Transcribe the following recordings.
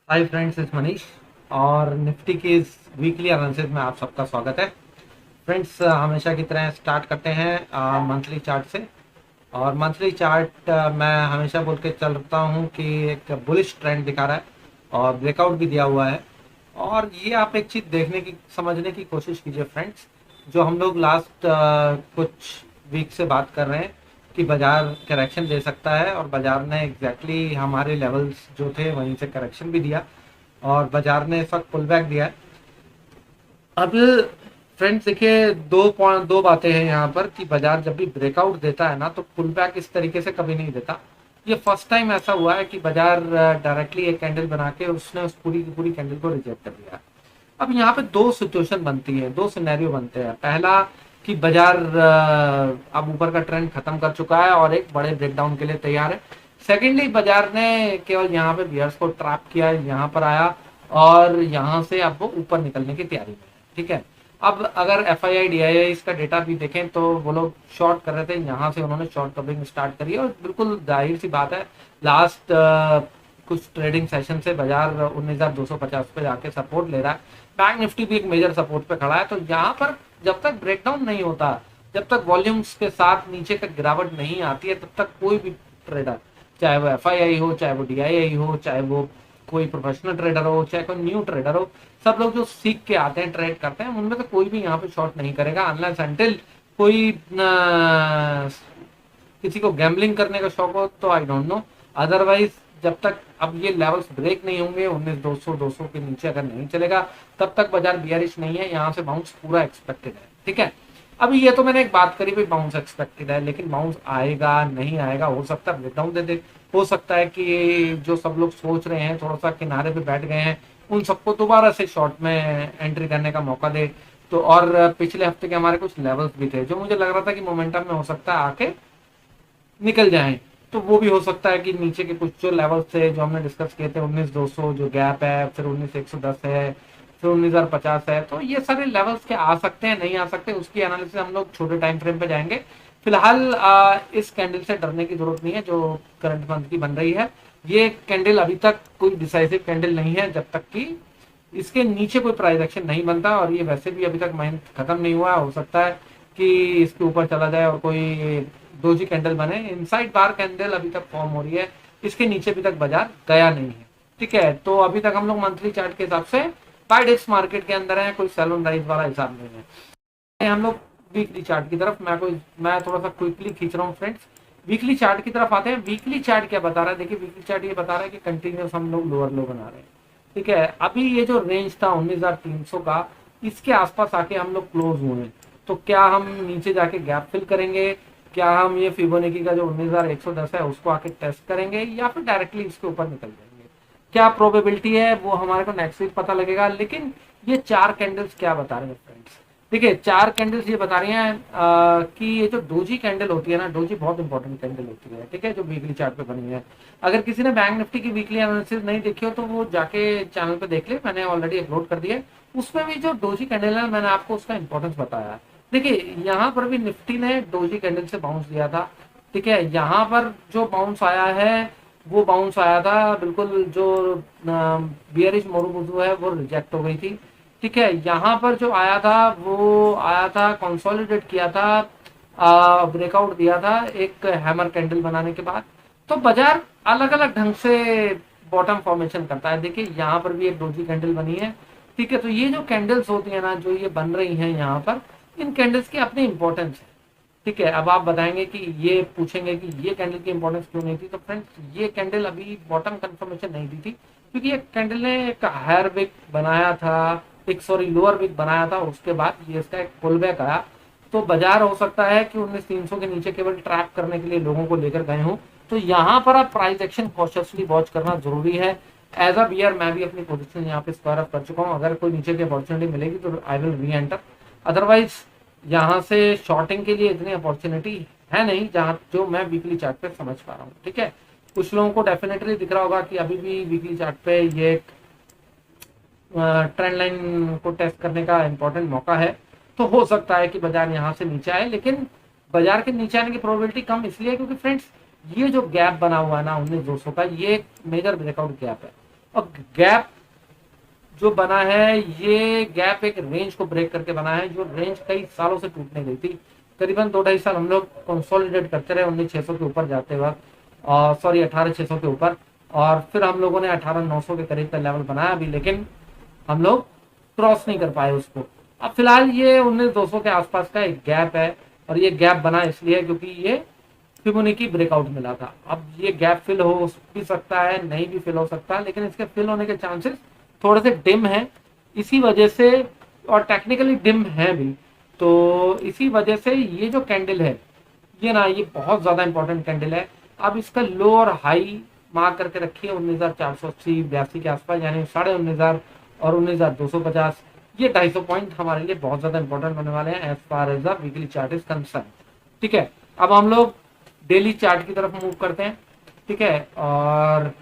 Hi friends, इस मनीष और Nifty की इस वीकली एनालिसिस में आप सबका स्वागत है। फ्रेंड्स, हमेशा की तरह स्टार्ट करते हैं मंथली चार्ट से। और मंथली चार्ट मैं हमेशा बोल के चलता हूँ कि एक बुलिश ट्रेंड दिखा रहा है और ब्रेकआउट भी दिया हुआ है। और ये आप एक चीज़ देखने की समझने की कोशिश कीजिए फ्रेंड्स, जो हम लोग लास्ट कुछ वीक से बात कर रहे हैं कि बाजार करेक्शन दे सकता है, और बाजार ने एग्जैक्टली हमारे लेवल्स जो थे वहीं से करेक्शन भी दिया और बाजार ने इस वक्त पुल बैक दिया है। अब फ्रेंड्स देखिए, दो बातें हैं यहाँ पर कि बाजार जब भी ब्रेकआउट देता है ना तो पुल बैक इस तरीके से कभी नहीं देता। ये फर्स्ट टाइम ऐसा हुआ है कि बाजार डायरेक्टली एक कैंडल बना के उसने उस पूरी की पूरी कैंडल को रिजेक्ट कर दिया। अब यहाँ पे दो सिचुएशन बनती है, दो सिनेरियो बनते हैं। पहला कि बाजार अब ऊपर का ट्रेंड खत्म कर चुका है और एक बड़े ब्रेकडाउन के लिए तैयार है। सेकेंडली, बाजार ने केवल यहाँ पे बियर्स को ट्रैप किया, यहाँ पर आया और यहाँ से अब वो ऊपर निकलने की तैयारी में है। ठीक है। अब अगर F I I D I आई इसका डेटा भी देखें तो वो लोग शॉर्ट कर रहे थे, यहाँ से उन्होंने शॉर्ट कवरिंग स्टार्ट करी है और बिल्कुल जाहिर सी बात है, लास्ट कुछ ट्रेडिंग सेशन से बाजार 19,250 पे जाके सपोर्ट ले रहा है। बैंक निफ्टी भी एक मेजर सपोर्ट पे खड़ा है। तो यहाँ पर जब तक ब्रेकडाउन नहीं होता, जब तक वॉल्यूम्स के साथ नीचे तक गिरावट नहीं आती है, तब तक कोई भी ट्रेडर, चाहे वो एफ आई आई हो, चाहे वो डी आई आई हो, चाहे वो कोई प्रोफेशनल ट्रेडर हो, चाहे कोई न्यू ट्रेडर हो, सब लोग जो सीख के आते हैं, ट्रेड करते हैं, उनमें तो कोई भी यहाँ पे शॉर्ट नहीं करेगा अनलेस अनटिल कोई किसी को गैम्बलिंग करने का शौक हो तो आई डोंट नो। अदरवाइज जब तक अब ये लेवल्स ब्रेक नहीं होंगे, 19,200 के नीचे अगर नहीं चलेगा, तब तक बाजार बियरिश नहीं है। यहाँ से बाउंस पूरा एक्सपेक्टेड है। ठीक है। अभी ये तो मैंने एक बात करी, भाई बाउंस एक्सपेक्टेड है, लेकिन बाउंस आएगा नहीं आएगा, हो सकता है ब्रेकडाउन दे दे, हो सकता है कि जो सब लोग सोच रहे हैं थोड़ा सा किनारे पे बैठ गए हैं, उन सबको दोबारा से शॉर्ट में एंट्री करने का मौका दे। तो और पिछले हफ्ते के हमारे कुछ लेवल्स भी थे जो मुझे लग रहा था कि मोमेंटम में हो सकता है आके निकल जाएं। तो वो भी हो सकता है कि नीचे के कुछ जो लेवल थे जो हमने डिस्कस किए थे, 19,200 जो गैप है, फिर 19,110 है, फिर 19,050 है, तो ये सारे लेवल्स के आ सकते हैं नहीं आ सकते, उसकी एनालिसिस हम लोग छोटे टाइम फ्रेम पे जाएंगे। फिलहाल इस कैंडल से डरने की जरूरत नहीं है जो करंट मंथ की बन रही है। ये कैंडल अभी तक कोई डिसाइसिव कैंडल नहीं है जब तक कि इसके नीचे कोई प्राइस एक्शन नहीं बनता, और ये वैसे भी अभी तक मंथ खत्म नहीं हुआ है। हो सकता है कि इसके ऊपर चला जाए और कोई डोजी कैंडल बने। इनसाइड बार कैंडल अभी तक फॉर्म हो रही है, इसके नीचे अभी तक बाजार गया नहीं है। ठीक है। तो अभी तक हम लोग मंथली चार्ट के हिसाब से बाय डिप्स मार्केट के अंदर है, कोई सेल ऑन राइज वाला हिसाब नहीं है। हम लोग वीकली चार्ट की तरफ, मैं थोड़ा सा क्विकली खींच रहा हूँ फ्रेंड्स। वीकली चार्ट की तरफ आते हैं। वीकली चार्ट क्या बता रहा है? देखिए, वीकली चार्ट ये बता रहा है कि कंटिन्यूस हम लोग लोअर लो बना रहे हैं। ठीक है। अभी ये जो रेंज था 19,300 का, इसके आसपास आके हम लोग क्लोज हुए हैं। तो क्या हम नीचे जाके गैप फिल करेंगे? क्या हम ये फिबोनाची का जो 19,110 है उसको आके टेस्ट करेंगे, या फिर डायरेक्टली इसके ऊपर निकल जाएंगे? क्या प्रोबेबिलिटी है वो हमारे को नेक्स्ट वीक पता लगेगा। लेकिन ये चार कैंडल्स क्या बता रहे हैं फ्रेंड्स? देखिए, चार कैंडल्स ये बता रही हैं कि ये जो डोजी कैंडल होती है ना, डोजी बहुत इंपॉर्टेंट कैंडल होती है। ठीक है, जो वीकली चार्ट पे बनी है। अगर किसी ने बैंक निफ्टी की वीकली एनालिसिस नहीं देखी हो तो वो जाके चैनल पे देख ले, मैंने ऑलरेडी अपलोड कर दिया है। उसमें भी जो डोजी कैंडल है, मैंने आपको उसका इंपॉर्टेंस बताया है। देखिए, यहाँ पर भी निफ्टी ने डोजी कैंडल से बाउंस दिया था। ठीक है। यहाँ पर जो बाउंस आया है वो बाउंस आया था बिल्कुल, जो बियरिश मोरूबुजू है वो रिजेक्ट हो गई थी। ठीक है। यहाँ पर जो आया था वो आया था, कंसोलिडेट किया था, ब्रेकआउट दिया था एक हैमर कैंडल बनाने के बाद। तो बाजार अलग अलग ढंग से बॉटम फॉर्मेशन करता है। देखिए, यहाँ पर भी एक डोजी कैंडल बनी है। ठीक है। तो ये जो कैंडल्स होती है ना, जो ये बन रही हैं यहाँ पर, इन कैंडल्स की अपनी इंपॉर्टेंस है। ठीक है। अब आप बताएंगे कि ये पूछेंगे कि ये कैंडल की इंपॉर्टेंस क्यों नहीं थी, तो फ्रेंड्स ये कैंडल अभी बॉटम कंफर्मेशन नहीं दी थी, क्योंकि ये कैंडल ने एक हायर विक बनाया था, एक सॉरी लोअर विक बनाया था, उसके बाद ये इसका एक पुल बैक आया। तो बाजार हो सकता है कि 19,300 के नीचे केवल ट्रैप करने के लिए लोगों को लेकर गए हों। तो यहाँ पर आप प्राइस एक्शन कॉशियसली वॉच करना जरूरी है। एज अ बियर मैं भी अपनी पोजीशन यहाँ पे स्क्वायर अप कर चुका हूँ। अगर कोई नीचे की अपॉर्चुनिटी मिलेगी तो आई विल री एंटर। अदरवाइज यहाँ से शॉर्टिंग के लिए इतनी अपॉर्चुनिटी है नहीं, जहाँ जो मैं वीकली चार्ट पे समझ पा रहा हूँ। ठीक है। कुछ लोगों को डेफिनेटली दिख रहा होगा कि अभी भी वीकली चार्ट पे ये ट्रेंड लाइन को टेस्ट करने का इंपॉर्टेंट मौका है। तो हो सकता है कि बाजार यहाँ से नीचे आए, लेकिन बाजार के नीचे आने की प्रोबेबिलिटी कम इसलिए क्योंकि फ्रेंड्स ये जो गैप बना हुआ है ना 19,200 का, ये एक मेजर ब्रेकआउट गैप है। और गैप जो बना है, ये गैप एक रेंज को ब्रेक करके बना है, जो रेंज कई सालों से टूटने गई थी। करीबन 2-2.5 साल हम लोग कंसोलिडेट करते रहे 19,600 के ऊपर जाते वक्त, और सॉरी 18,600 के ऊपर, और फिर हम लोगों ने 18,900 के करीब का लेवल बनाया अभी, लेकिन हम लोग क्रॉस नहीं कर पाए उसको। अब फिलहाल ये 19,200 के आसपास का एक गैप है, और ये गैप बना इसलिए क्योंकि ये फिबोनाची ब्रेकआउट मिला था। अब ये गैप फिल हो भी सकता है, नहीं भी फिल हो सकता, लेकिन इसके फिल होने के चांसेस थोड़े से डिम है इसी वजह से, और टेक्निकली डिम है भी। तो इसी वजह से ये जो कैंडल है ये ना, ये बहुत ज्यादा इंपॉर्टेंट कैंडल है। अब इसका लो और हाई मार्क करके रखिए 19,480-82 के आसपास, यानी 19,500 और 19,250। ये 250 पॉइंट हमारे लिए बहुत ज्यादा इंपॉर्टेंट होने वाले हैं as far as the weekly chart is concern. ठीक है, अब हम लोग डेली चार्ट की तरफ मूव करते हैं। ठीक है, और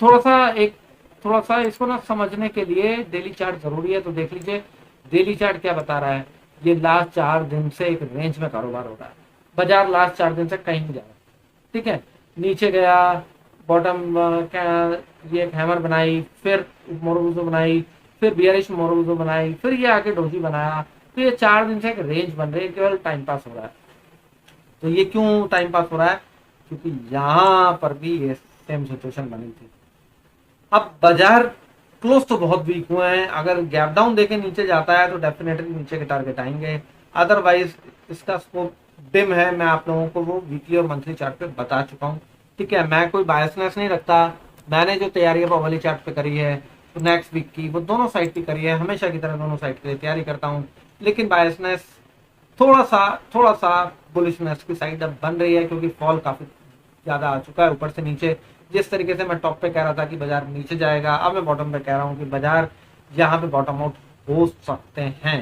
थोड़ा सा इसको ना समझने के लिए डेली चार्ट जरूरी है। तो देख लीजिए डेली चार्ट क्या बता रहा है। ये लास्ट 4 दिन से एक रेंज में कारोबार हो रहा है, बाजार लास्ट 4 दिन से कहीं नहीं जा रहा। ठीक है, नीचे गया, बॉटम ये एक हैमर बनाई, फिर मोरोबुजो बनाई, फिर बियरिश मोरोबुजो बनाई, फिर ये आके डोजी बनाया। तो ये 4 दिन से एक रेंज बन रही है, केवल टाइम पास हो रहा है। तो ये क्यों टाइम पास हो रहा है? क्योंकि यहां पर भी ये सेम सिचुएशन बनी थी। अब बाजार क्लोज तो बहुत वीक हुए हैं, अगर गैप डाउन देके नीचे जाता है तो डेफिनेटली नीचे के टारगेट आएंगे, अदरवाइज इसका स्कोप डिम है। मैं आप लोगों को वो वीकली और मंथली चार्ट पे बता चुका हूँ। ठीक है, मैं कोई बायसनेस नहीं रखता। मैंने जो तैयारी वाली चार्ट पे करी है तो नेक्स्ट वीक की वो दोनों साइड की करी है, हमेशा की तरह दोनों साइड के लिए तैयारी करता हूँ। लेकिन बायसनेस थोड़ा सा बुलिशनेस की साइड अब बन रही है, क्योंकि फॉल काफी ज्यादा आ चुका है ऊपर से नीचे। जिस तरीके से मैं टॉप पे कह रहा था कि बाजार नीचे जाएगा, अब मैं बॉटम पे कह रहा हूँ कि बाजार यहाँ पे बॉटम आउट हो सकते हैं।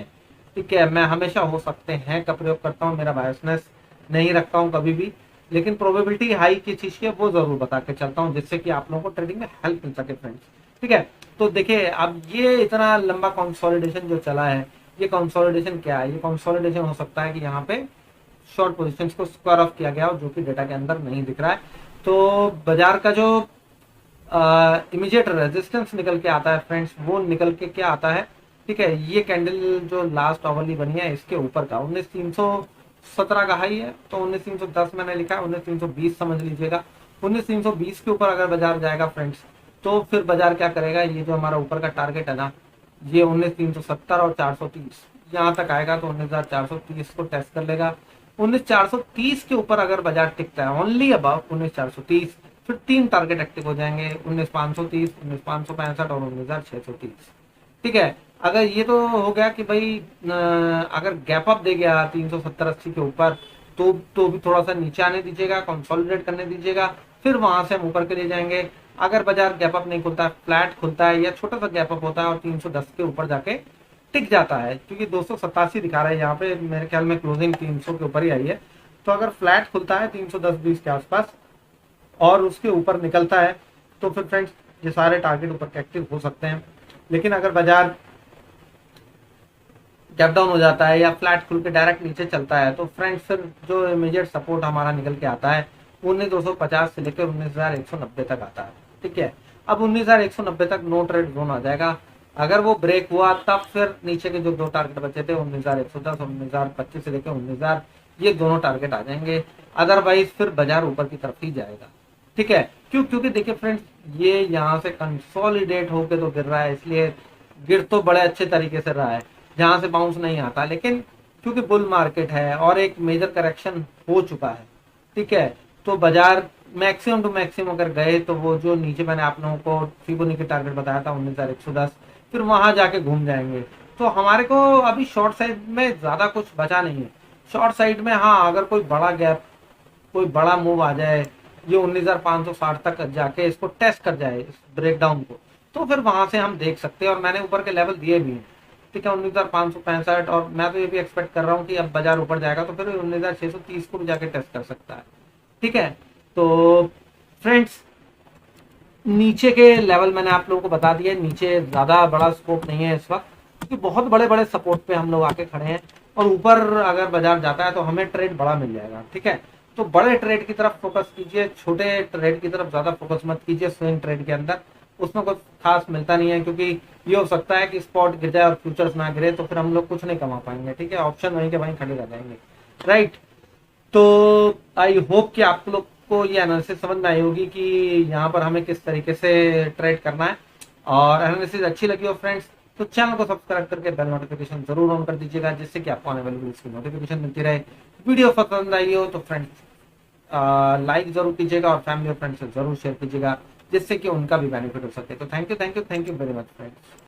ठीक है, मैं हमेशा हो सकते हैं का प्रयोग करता हूँ, मेरा बायसनेस नहीं रखता हूँ कभी भी, लेकिन प्रोबेबिलिटी हाई की चीज की है वो जरूर बता के चलता हूँ, जिससे कि आप लोगों को ट्रेडिंग में हेल्प मिल सके फ्रेंड्स। ठीक है, तो देखिए अब ये इतना लंबा कंसोलिडेशन जो चला है, ये कंसोलिडेशन क्या है? ये कंसोलिडेशन हो सकता है कि यहाँ पे शॉर्ट पोजीशंस को स्क्वायर ऑफ किया गया हो, जो कि डेटा के अंदर नहीं दिख रहा है। तो बाजार का जो इमीडिएट रेजिस्टेंस निकल के आता है फ्रेंड्स, वो निकल के क्या आता है? ठीक है, ये कैंडल जो लास्ट आवरली बनी है इसके ऊपर का 19,317 का हाई है, तो 19,310 मैंने लिखा है, 19,320 समझ लीजिएगा। 19,320 के ऊपर अगर बाजार जाएगा फ्रेंड्स, तो फिर बाजार क्या करेगा? ये जो हमारा ऊपर का टारगेट है ना, ये 19,370 और 430 यहाँ तक आएगा, तो 19,430 को टेस्ट कर लेगा। 19,430 के ऊपर अगर बाजार टिकता है, ओनली अबव 19,430, फिर 3 टारगेट एक्टिव हो जाएंगे, 19,530, 19,565 और 19,630। ठीक है, अगर ये तो हो गया कि भाई अगर गैप अप दे गया 370-80 के ऊपर, तो भी थोड़ा सा नीचे आने दीजिएगा, कंसोलिडेट करने दीजिएगा, फिर वहां से हम ऊपर के लिए जाएंगे। अगर बाजार गैप अप नहीं खुलता है, फ्लैट खुलता है या छोटा सा गैप अप होता है और 310 के ऊपर जाके टिक जाता है, क्योंकि 287 दिखा रहा है यहाँ पे, मेरे ख्याल में क्लोजिंग 300 के ऊपर ही आई है। तो अगर फ्लैट खुलता है 310-20 के आसपास और उसके ऊपर निकलता है, तो फिर फ्रेंड्स ये सारे टारगेट ऊपर के एक्टिव हो सकते हैं। लेकिन अगर बाजार गैप डाउन हो जाता है या फ्लैट खुल के डायरेक्ट नीचे चलता है, तो फ्रेंड्स फिर जो इमीडिएट सपोर्ट हमारा निकल के आता है 19,250 से लेकर 19,190 तक आता है। ठीक है, अब 19,190 तक नो ट्रेड जोन आ जाएगा। अगर वो ब्रेक हुआ तब फिर नीचे के जो 2 टारगेट बचे थे 19,110 और 19,025 से लेकर 19,000, ये दोनों टारगेट आ जाएंगे। अदरवाइज फिर बाजार ऊपर की तरफ ही जाएगा। ठीक है, क्योंकि देखिए फ्रेंड्स, ये यहाँ से कंसोलिडेट होके तो गिर रहा है, इसलिए गिर तो बड़े अच्छे तरीके से रहा है, जहां से बाउंस नहीं आता। लेकिन क्योंकि बुल मार्केट है और एक मेजर करेक्शन हो चुका है, ठीक है, तो बाजार मैक्सिमम टू मैक्सिमम अगर गए तो वो जो नीचे मैंने आप लोगों को फिबोनाची टारगेट बताया था 19,110, फिर वहां जाके घूम जाएंगे। तो हमारे को अभी शॉर्ट साइड में ज्यादा कुछ बचा नहीं है। शॉर्ट साइड में हाँ, अगर कोई बड़ा गैप, कोई बड़ा मूव आ जाए, ये 19,560 तक जाके इसको टेस्ट कर जाए इस ब्रेकडाउन को, तो फिर वहां से हम देख सकते हैं। और मैंने ऊपर के लेवल दिए भी हैं, ठीक है, 19,565, और मैं तो ये भी एक्सपेक्ट कर रहा हूँ कि अब बाजार ऊपर जाएगा तो फिर 19,630 को भी जाके टेस्ट कर सकता है। ठीक है, तो फ्रेंड्स नीचे के लेवल मैंने आप लोगों को बता दिया, नीचे ज्यादा बड़ा स्कोप नहीं है इस वक्त, क्योंकि बहुत बड़े बड़े सपोर्ट पे हम लोग आके खड़े हैं, और ऊपर अगर बाजार जाता है तो हमें ट्रेड बड़ा मिल जाएगा। ठीक है, तो बड़े ट्रेड की तरफ फोकस कीजिए, छोटे ट्रेड की तरफ ज्यादा फोकस मत कीजिए स्विंग ट्रेड के अंदर। उसमें कुछ खास मिलता नहीं है, क्योंकि ये हो सकता है कि स्पॉट गिर जाए और फ्यूचर्स ना गिरे, तो फिर हम लोग कुछ नहीं कमा पाएंगे। ठीक है, ऑप्शन वहीं के वहीं खड़े रह जाएंगे। राइट। तो आई होप कि आप लोग को ये एनालिसिस समझ में आई होगी कि यहाँ पर हमें किस तरीके से ट्रेड करना है, और एनालिसिस अच्छी लगी हो फ्रेंड्स तो चैनल को सब्सक्राइब करके बेल नोटिफिकेशन जरूर ऑन कर दीजिएगा, जिससे कि आपको आने वाली वीडियोस की नोटिफिकेशन मिलती रहे। वीडियो पसंद आई हो तो फ्रेंड्स लाइक जरूर कीजिएगा और फैमिली और फ्रेंड्स से जरूर शेयर कीजिएगा, जिससे कि उनका भी बेनिफिट हो सके। तो thank you very much friends.